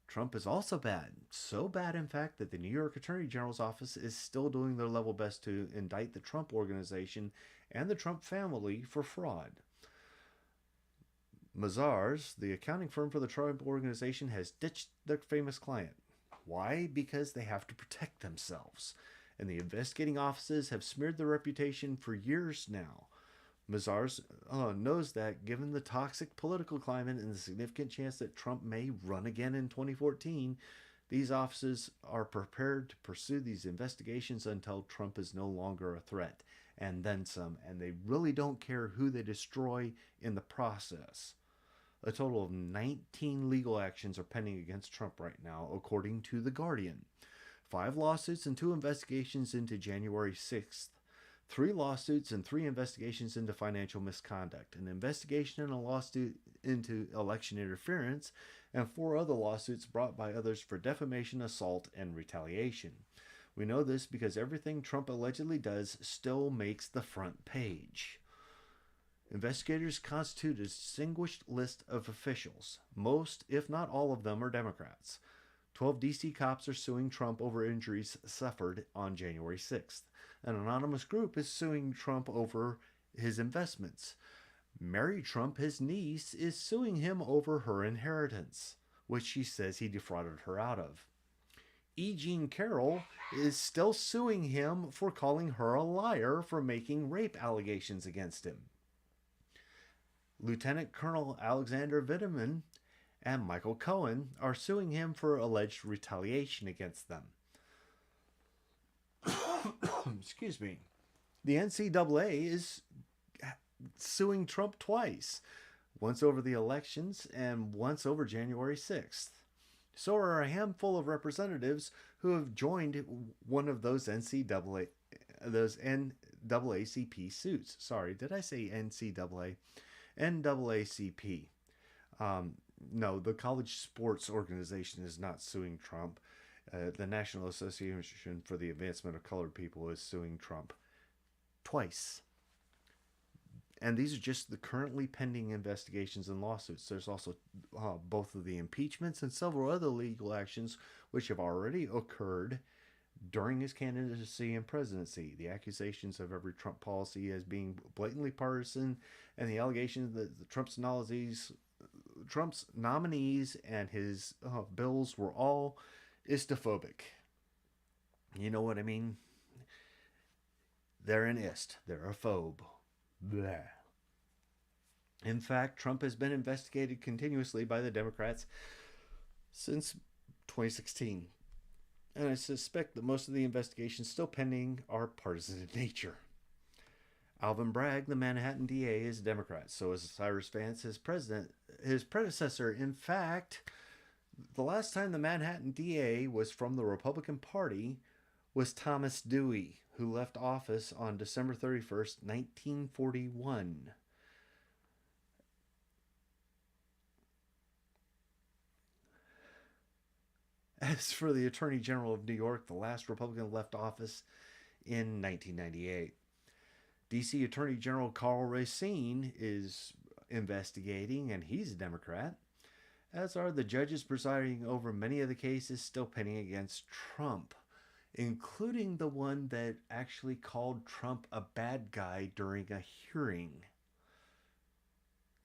Trump is also bad. So bad, in fact, that the New York Attorney General's office is still doing their level best to indict the Trump organization and the Trump family for fraud. Mazars, the accounting firm for the Trump organization, has ditched their famous client. Why? Because they have to protect themselves. And the investigating offices have smeared their reputation for years now. Mazars knows that, given the toxic political climate and the significant chance that Trump may run again in 2014, these offices are prepared to pursue these investigations until Trump is no longer a threat, and then some. And they really don't care who they destroy in the process. A total of 19 legal actions are pending against Trump right now, according to The Guardian. 5 lawsuits and 2 investigations into January 6th, 3 lawsuits and 3 investigations into financial misconduct, an investigation and a lawsuit into election interference, and 4 other lawsuits brought by others for defamation, assault, and retaliation. We know this because everything Trump allegedly does still makes the front page. Investigators constitute a distinguished list of officials. Most, if not all of them, are Democrats. 12 D.C. cops are suing Trump over injuries suffered on January 6th. An anonymous group is suing Trump over his investments. Mary Trump, his niece, is suing him over her inheritance, which she says he defrauded her out of. E. Jean Carroll is still suing him for calling her a liar for making rape allegations against him. Lieutenant Colonel Alexander Vindman and Michael Cohen are suing him for alleged retaliation against them. Excuse me. The NCAA is suing Trump twice, once over the elections and once over January 6th. So are a handful of representatives who have joined one of those NAACP suits. Sorry, did I say NCAA? NAACP. No, the college sports organization is not suing Trump. The National Association for the Advancement of Colored People is suing Trump twice. And these are just the currently pending investigations and lawsuits. There's also both of the impeachments and several other legal actions which have already occurred during his candidacy and presidency. The accusations of every Trump policy as being blatantly partisan, and the allegations that Trump's nominees and his bills were all istophobic. You know what I mean? They're an ist. They're a phobe. Blah. In fact, Trump has been investigated continuously by the Democrats since 2016. And I suspect that most of the investigations still pending are partisan in nature. Alvin Bragg, the Manhattan DA, is a Democrat. So is Cyrus Vance, his predecessor. In fact, the last time the Manhattan DA was from the Republican Party was Thomas Dewey, who left office on December 31st, 1941. As for the Attorney General of New York, the last Republican left office in 1998. D.C. Attorney General Karl Racine is investigating, and he's a Democrat, as are the judges presiding over many of the cases still pending against Trump, including the one that actually called Trump a bad guy during a hearing.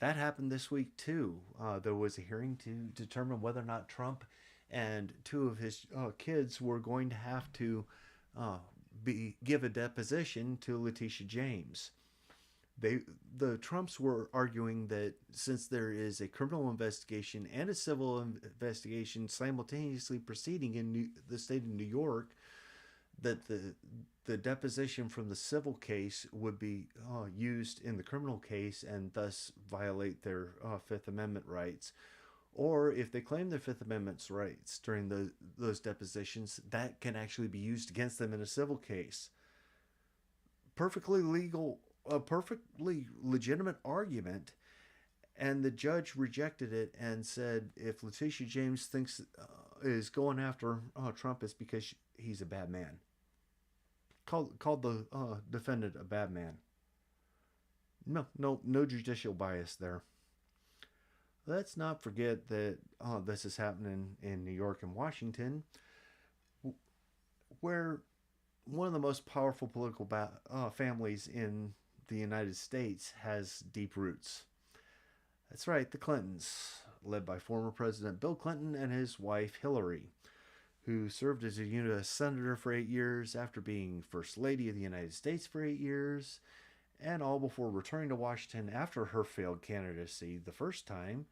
That happened this week too. There was a hearing to determine whether or not Trump and 2 of his kids were going to have to give a deposition to Letitia James. The Trumps were arguing that since there is a criminal investigation and a civil investigation simultaneously proceeding in the state of New York, that the deposition from the civil case would be used in the criminal case and thus violate their Fifth Amendment rights. Or if they claim their Fifth Amendment rights during those depositions, that can actually be used against them in a civil case. Perfectly legal, a perfectly legitimate argument, and the judge rejected it and said if Letitia James thinks is going after Trump, it's because he's a bad man. Called the defendant a bad man. No judicial bias there. Let's not forget that this is happening in New York and Washington, where one of the most powerful political families in the United States has deep roots. That's right, the Clintons, led by former President Bill Clinton and his wife Hillary, who served as a U.S. Senator for 8 years after being First Lady of the United States for 8 years, and all before returning to Washington after her failed candidacy the first time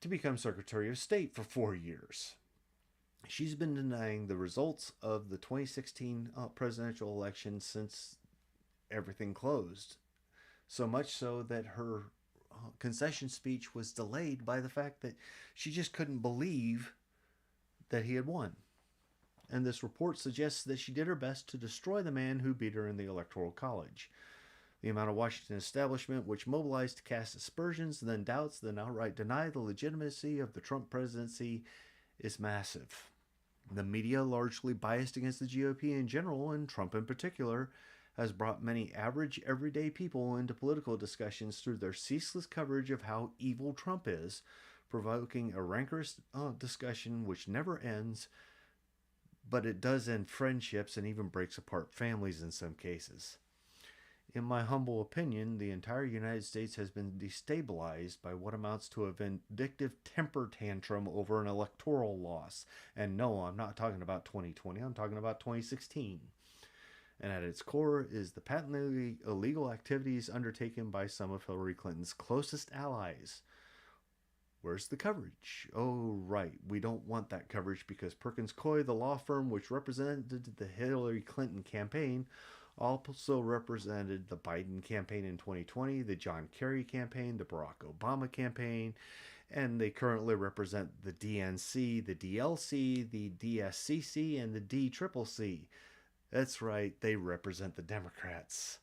to become Secretary of State for 4 years. She's been denying the results of the 2016 presidential election since everything closed. So much so that her concession speech was delayed by the fact that she just couldn't believe that he had won. and this report suggests that she did her best to destroy the man who beat her in the Electoral College. The amount of Washington establishment which mobilized to cast aspersions, then doubts, then outright deny the legitimacy of the Trump presidency is massive. The media, largely biased against the GOP in general, and Trump in particular, has brought many average, everyday people into political discussions through their ceaseless coverage of how evil Trump is, provoking a rancorous discussion which never ends, but it does end friendships and even breaks apart families in some cases. In my humble opinion, the entire United States has been destabilized by what amounts to a vindictive temper tantrum over an electoral loss. And no, I'm not talking about 2020, I'm talking about 2016. And at its core is the patently illegal activities undertaken by some of Hillary Clinton's closest allies. Where's the coverage? Oh, right, we don't want that coverage because Perkins Coie, the law firm which represented the Hillary Clinton campaign, also represented the Biden campaign in 2020, the John Kerry campaign, the Barack Obama campaign, and they currently represent the DNC, the DLC, the DSCC, and the DCCC. That's right, they represent the Democrats.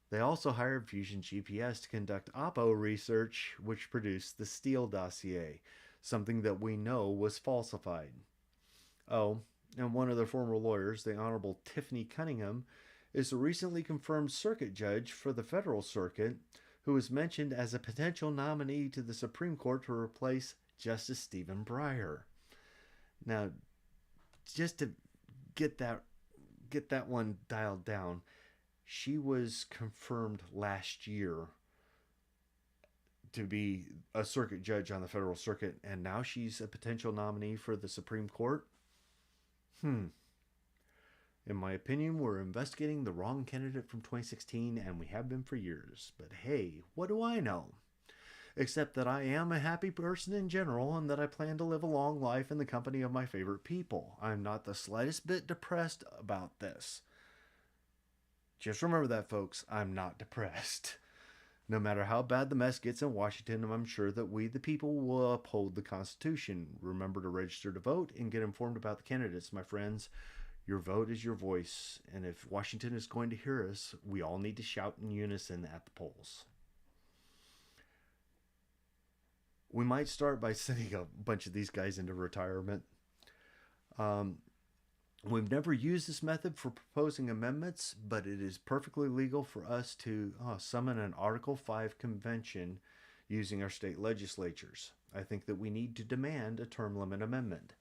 They also hired Fusion GPS to conduct Oppo research, which produced the Steele dossier, something that we know was falsified. Oh, and one of their former lawyers, the Honorable Tiffany Cunningham, is a recently confirmed circuit judge for the federal circuit who was mentioned as a potential nominee to the Supreme Court to replace Justice Stephen Breyer. Now, just to get that one dialed down, she was confirmed last year to be a circuit judge on the federal circuit, and now she's a potential nominee for the Supreme Court. In my opinion, we're investigating the wrong candidate from 2016, and we have been for years. But hey, what do I know? Except that I am a happy person in general, and that I plan to live a long life in the company of my favorite people. I'm not the slightest bit depressed about this. Just remember that, folks. I'm not depressed. No matter how bad the mess gets in Washington, I'm sure that we, the people, will uphold the Constitution. Remember to register to vote and get informed about the candidates, my friends. Your vote is your voice, and if Washington is going to hear us, we all need to shout in unison at the polls. We might start by sending a bunch of these guys into retirement. We've never used this method for proposing amendments, but it is perfectly legal for us to summon an Article 5 convention using our state legislatures. I think that we need to demand a term limit amendment.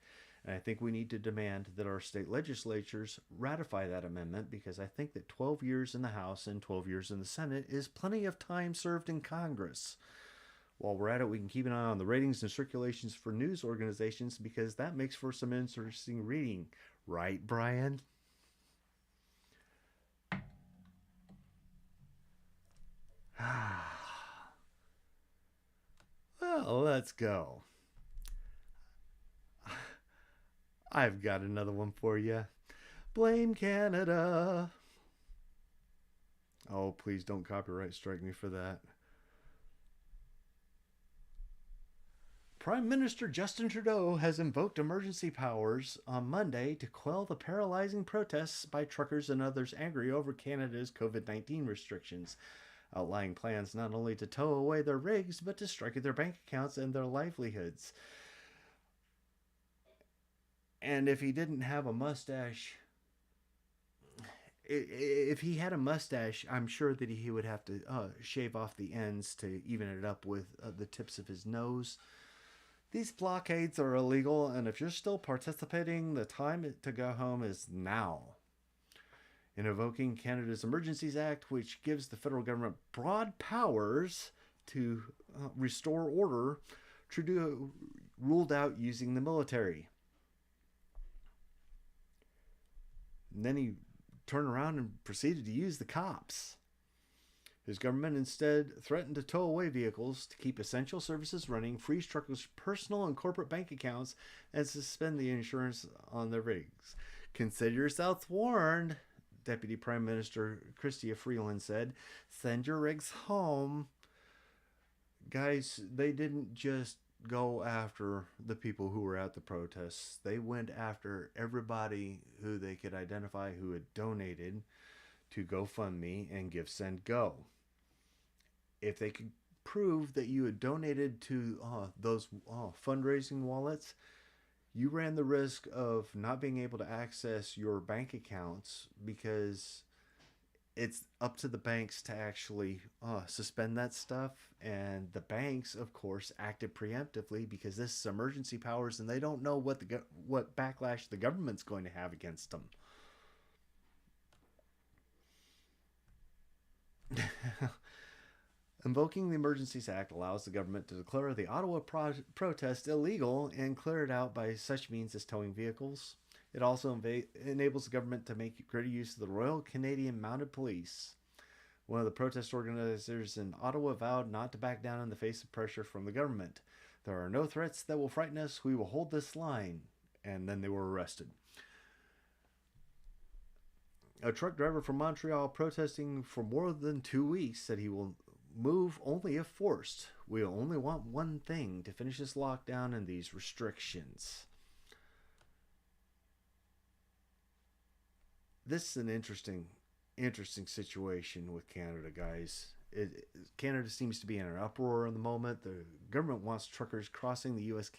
And I think we need to demand that our state legislatures ratify that amendment, because I think that 12 years in the House and 12 years in the Senate is plenty of time served in Congress. While we're at it, we can keep an eye on the ratings and circulations for news organizations, because that makes for some interesting reading. Right, Brian? Well, let's go. I've got another one for you. Blame Canada. Oh, please don't copyright strike me for that. Prime Minister Justin Trudeau has invoked emergency powers on Monday to quell the paralyzing protests by truckers and others angry over Canada's COVID-19 restrictions, outlining plans not only to tow away their rigs, but to strike at their bank accounts and their livelihoods. And if he didn't have a mustache, if he had a mustache, I'm sure that he would have to shave off the ends to even it up with the tips of his nose. These blockades are illegal, and if you're still participating, the time to go home is now. In invoking Canada's Emergencies Act, which gives the federal government broad powers to restore order, Trudeau ruled out using the military. And then he turned around and proceeded to use the cops. His government instead threatened to tow away vehicles to keep essential services running, freeze truckers' personal and corporate bank accounts, and suspend the insurance on their rigs. Consider yourselves warned, Deputy Prime Minister Chrystia Freeland said. Send your rigs home. Guys, they didn't just go after the people who were at the protests. They went after everybody who they could identify who had donated to GoFundMe and GiveSendGo. If they could prove that you had donated to those fundraising wallets, you ran the risk of not being able to access your bank accounts because it's up to the banks to actually suspend that stuff. And the banks, of course, acted preemptively because this is emergency powers, and they don't know what backlash the government's going to have against them. Invoking the Emergencies Act allows the government to declare the Ottawa protest illegal and clear it out by such means as towing vehicles. It also enables the government to make greater use of the Royal Canadian Mounted Police. One of the protest organizers in Ottawa vowed not to back down in the face of pressure from the government. There are no threats that will frighten us. We will hold this line. And then they were arrested. A truck driver from Montreal protesting for more than 2 weeks said he will move only if forced. We only want one thing: to finish this lockdown and these restrictions. This is an interesting situation with Canada, guys. Canada seems to be in an uproar in the moment. The government wants truckers crossing the U.S.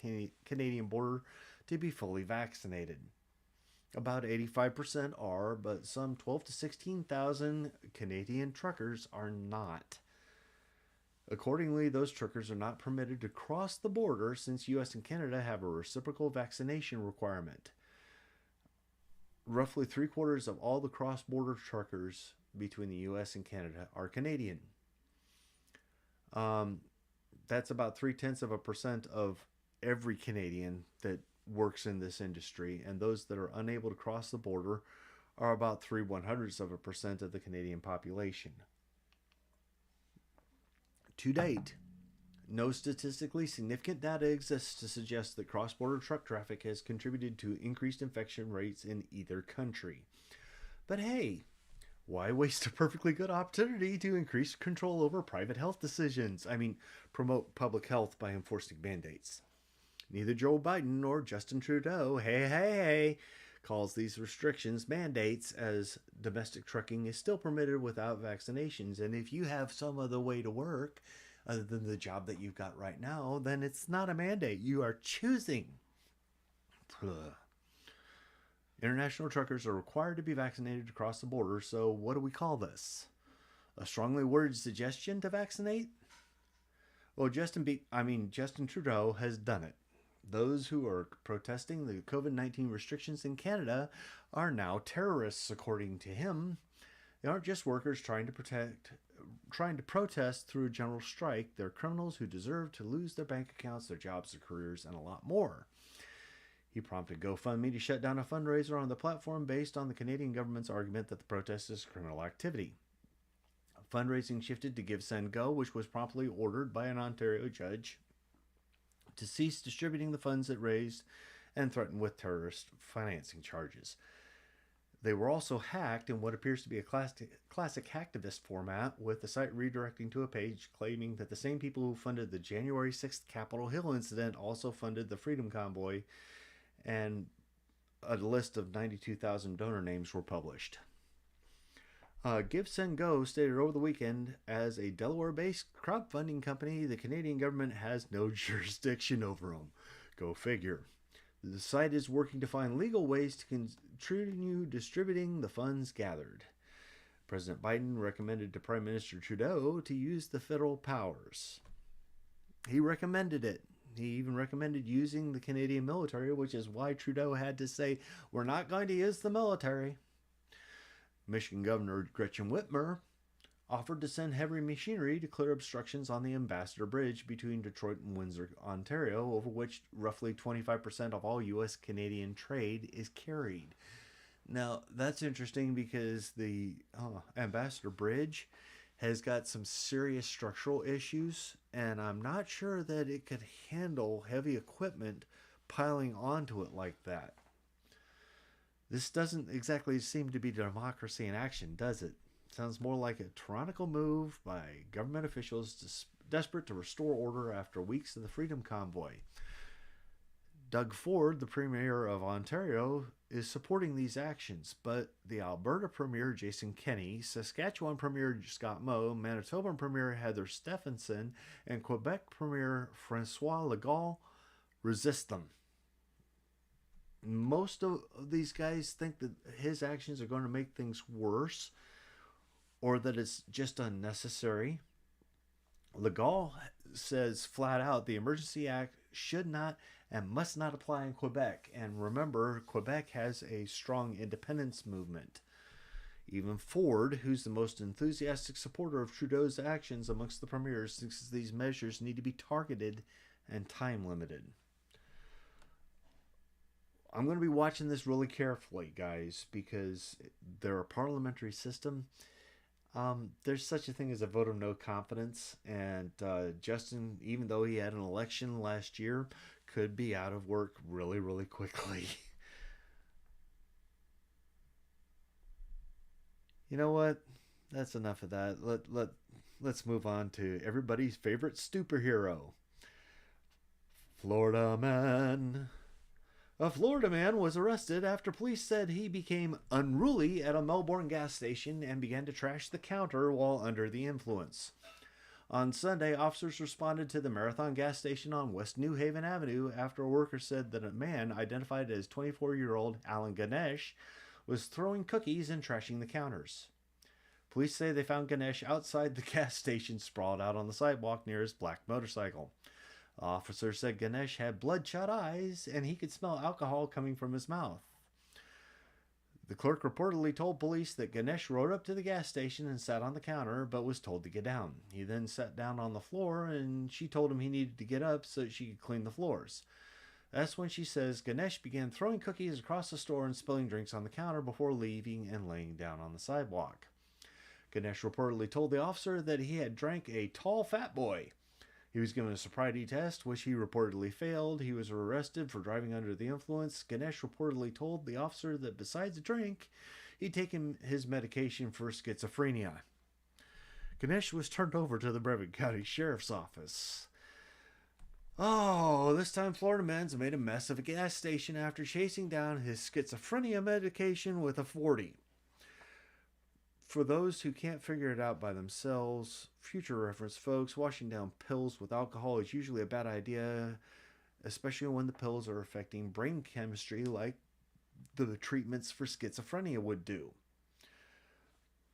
Canadian border to be fully vaccinated. About 85% are, but some 12 to 16,000 Canadian truckers are not. Accordingly, those truckers are not permitted to cross the border since U.S. and Canada have a reciprocal vaccination requirement. Roughly 3/4 of all the cross-border truckers between the U.S. and Canada are Canadian. That's about 0.3% of every Canadian that works in this industry, and those that are unable to cross the border are about 0.03% of the Canadian population. To date, no statistically significant data exists to suggest that cross-border truck traffic has contributed to increased infection rates in either country. But hey, why waste a perfectly good opportunity to increase control over private health decisions? Promote public health by enforcing mandates. Neither Joe Biden nor Justin Trudeau, hey, calls these restrictions mandates, as domestic trucking is still permitted without vaccinations. And if you have some other way to work other than the job that you've got right now, then it's not a mandate. You are choosing. International truckers are required to be vaccinated to cross the border, so what do we call this? A strongly worded suggestion to vaccinate? Well, Justin Trudeau has done it. Those who are protesting the COVID-19 restrictions in Canada are now terrorists, according to him. They aren't just workers trying to protest through a general strike. They're criminals who deserve to lose their bank accounts, their jobs, their careers, and a lot more. He prompted GoFundMe to shut down a fundraiser on the platform based on the Canadian government's argument that the protest is criminal activity. Fundraising shifted to GiveSendGo, which was promptly ordered by an Ontario judge to cease distributing the funds it raised and threatened with terrorist financing charges. They were also hacked in what appears to be a classic hacktivist format, with the site redirecting to a page claiming that the same people who funded the January 6th Capitol Hill incident also funded the Freedom Convoy, and a list of 92,000 donor names were published. GiveSendGo stated over the weekend, as a Delaware-based crowdfunding company, the Canadian government has no jurisdiction over them. Go figure. The site is working to find legal ways to continue distributing the funds gathered. President Biden recommended to Prime Minister Trudeau to use the federal powers. He recommended it. He even recommended using the Canadian military, which is why Trudeau had to say, "We're not going to use the military." Michigan Governor Gretchen Whitmer offered to send heavy machinery to clear obstructions on the Ambassador Bridge between Detroit and Windsor, Ontario, over which roughly 25% of all U.S.-Canadian trade is carried. Now, that's interesting because the Ambassador Bridge has got some serious structural issues, and I'm not sure that it could handle heavy equipment piling onto it like that. This doesn't exactly seem to be democracy in action, does it? Sounds more like a tyrannical move by government officials desperate to restore order after weeks of the Freedom Convoy. Doug Ford, the Premier of Ontario, is supporting these actions, but the Alberta Premier Jason Kenney, Saskatchewan Premier Scott Moe, Manitoban Premier Heather Stephenson, and Quebec Premier Francois Legault resist them. Most of these guys think that his actions are going to make things worse or that it's just unnecessary. Legault says flat out the Emergency Act should not and must not apply in Quebec. And remember, Quebec has a strong independence movement. Even Ford, who's the most enthusiastic supporter of Trudeau's actions amongst the premiers, thinks these measures need to be targeted and time limited. I'm going to be watching this really carefully, guys, because they're a parliamentary system. There's such a thing as a vote of no confidence, and Justin, even though he had an election last year, could be out of work really, really quickly. You know what? That's enough of that. Let's move on to everybody's favorite superhero, Florida Man. A Florida man was arrested after police said he became unruly at a Melbourne gas station and began to trash the counter while under the influence. On Sunday, officers responded to the Marathon gas station on West New Haven Avenue after a worker said that a man identified as 24-year-old Alan Ganesh was throwing cookies and trashing the counters. Police say they found Ganesh outside the gas station sprawled out on the sidewalk near his black motorcycle. Officer said Ganesh had bloodshot eyes and he could smell alcohol coming from his mouth. The clerk reportedly told police that Ganesh rode up to the gas station and sat on the counter but was told to get down. He then sat down on the floor and she told him he needed to get up so she could clean the floors. That's when she says Ganesh began throwing cookies across the store and spilling drinks on the counter before leaving and laying down on the sidewalk. Ganesh reportedly told the officer that he had drank a tall fat boy. He was given a sobriety test, which he reportedly failed. He was arrested for driving under the influence. Ganesh reportedly told the officer that besides a drink, he'd taken his medication for schizophrenia. Ganesh was turned over to the Bremen County Sheriff's Office. Oh, this time Florida man's made a mess of a gas station after chasing down his schizophrenia medication with a 40. For those who can't figure it out by themselves, future reference folks, washing down pills with alcohol is usually a bad idea, especially when the pills are affecting brain chemistry like the treatments for schizophrenia would do.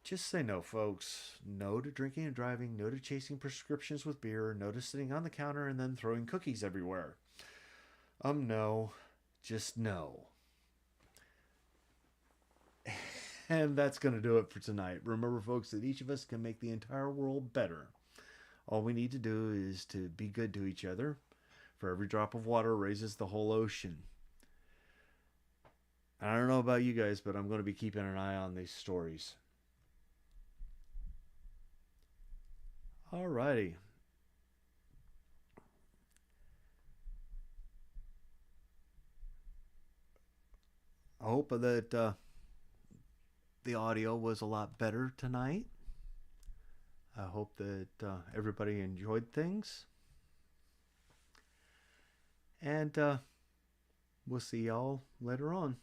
Just say no, folks. No to drinking and driving, no to chasing prescriptions with beer, no to sitting on the counter and then throwing cookies everywhere. No. Just no. And that's going to do it for tonight. Remember, folks, that each of us can make the entire world better. All we need to do is to be good to each other. For every drop of water raises the whole ocean. And I don't know about you guys, but I'm going to be keeping an eye on these stories. Alrighty. I hope that the audio was a lot better tonight. I hope that everybody enjoyed things. And we'll see y'all later on.